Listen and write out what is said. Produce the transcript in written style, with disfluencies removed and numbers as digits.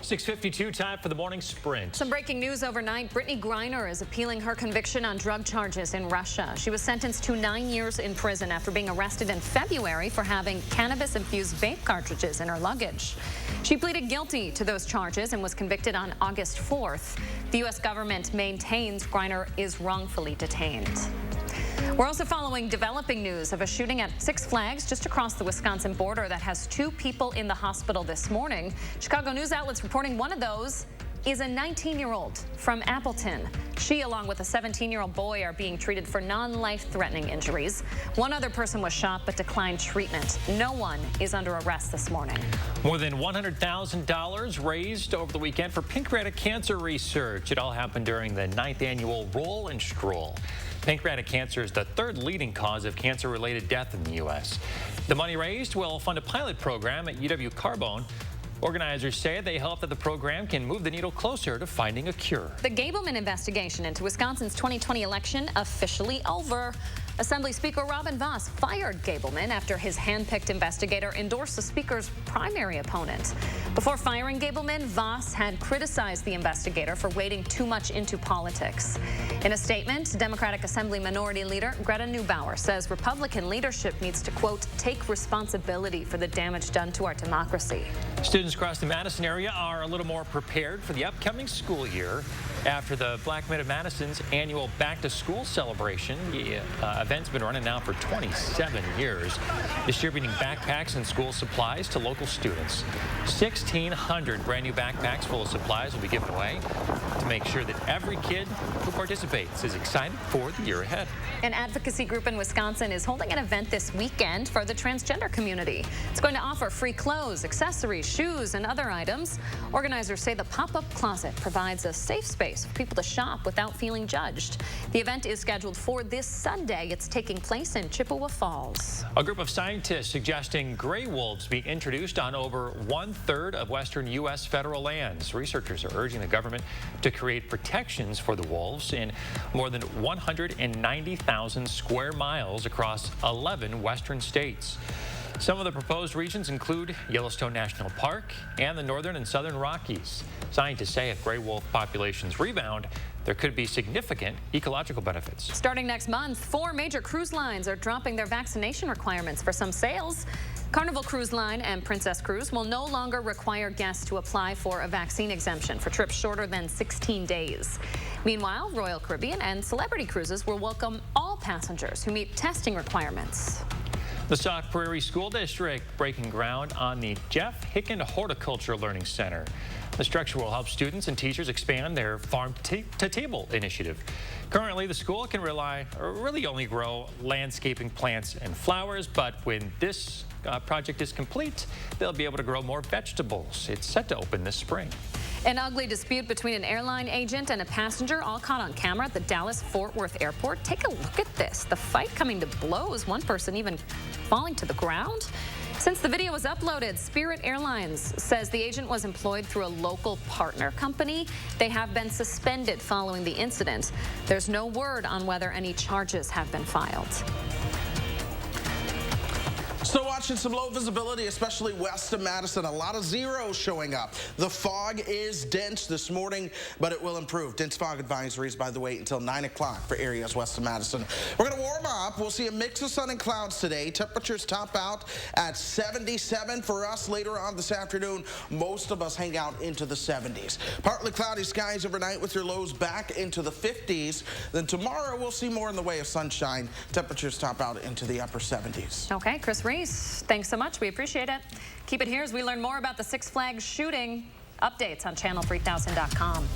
6:52, time for the morning sprint. Some breaking news overnight. Brittany Griner is appealing her conviction on drug charges in Russia. She was sentenced to 9 years in prison after being arrested in February for having cannabis-infused vape cartridges in her luggage. She pleaded guilty to those charges and was convicted on August 4th. The U.S. government maintains Griner is wrongfully detained. We're also following developing news of a shooting at Six Flags just across the Wisconsin border that has 2 people in the hospital this morning. Chicago news outlets reporting one of those is a 19-year-old from Appleton. She, along with a 17-year-old boy, are being treated for non-life-threatening injuries. One other person was shot but declined treatment. No one is under arrest this morning. More than $100,000 raised over the weekend for pancreatic cancer research. It all happened during the 9th annual Roll and Stroll. Pancreatic cancer is the 3rd leading cause of cancer-related death in the U.S. The money raised will fund a pilot program at UW-Carbone. Organizers say they hope that the program can move the needle closer to finding a cure. The Gableman investigation into Wisconsin's 2020 election officially over. Assembly Speaker Robin Vos fired Gableman after his hand-picked investigator endorsed the speaker's primary opponent. Before firing Gableman, Vos had criticized the investigator for wading too much into politics. In a statement, Democratic Assembly Minority Leader Greta Neubauer says Republican leadership needs to, quote, take responsibility for the damage done to our democracy. Students across the Madison area are a little more prepared for the upcoming school year after the Black Men of Madison's annual back-to-school celebration. The event's been running now for 27 years, distributing backpacks and school supplies to local students. 1,600 brand new backpacks full of supplies will be given away to make sure that every kid who participates is excited for the year ahead. An advocacy group in Wisconsin is holding an event this weekend for the transgender community. It's going to offer free clothes, accessories, shoes, and other items. Organizers say the pop-up closet provides a safe space for people to shop without feeling judged. The event is scheduled for this Sunday. It's taking place in Chippewa Falls. A group of scientists suggesting gray wolves be introduced on over 1/3 of western U.S. federal lands. Researchers are urging the government to create protections for the wolves in more than 190,000 square miles across 11 western states. Some of the proposed regions include Yellowstone National Park and the northern and southern Rockies. Scientists say if gray wolf populations rebound, there could be significant ecological benefits. Starting next month, 4 major cruise lines are dropping their vaccination requirements for some sails. Carnival Cruise Line and Princess Cruise will no longer require guests to apply for a vaccine exemption for trips shorter than 16 days. Meanwhile, Royal Caribbean and Celebrity Cruises will welcome all passengers who meet testing requirements. The Sauk Prairie School District breaking ground on the Jeff Hicken Horticulture Learning Center. The structure will help students and teachers expand their farm-to-table initiative. Currently, the school can really only grow landscaping plants and flowers, but when this project is complete, they'll be able to grow more vegetables. It's set to open this spring. An ugly dispute between an airline agent and a passenger, all caught on camera at the Dallas-Fort Worth airport. Take a look at this. The fight coming to blows, one person even falling to the ground. Since the video was uploaded, Spirit Airlines says the agent was employed through a local partner company. They have been suspended following the incident. There's no word on whether any charges have been filed. Still watching some low visibility, especially west of Madison. A lot of zeros showing up. The fog is dense this morning, but it will improve. Dense fog advisories, by the way, until 9 o'clock for areas west of Madison. We're going to warm up. We'll see a mix of sun and clouds today. Temperatures top out at 77 for us later on this afternoon. Most of us hang out into the 70s. Partly cloudy skies overnight with your lows back into the 50s. Then tomorrow we'll see more in the way of sunshine. Temperatures top out into the upper 70s. Okay, Chris Reese, thanks so much. We appreciate it. Keep it here as we learn more about the Six Flags shooting. Updates on channel3000.com.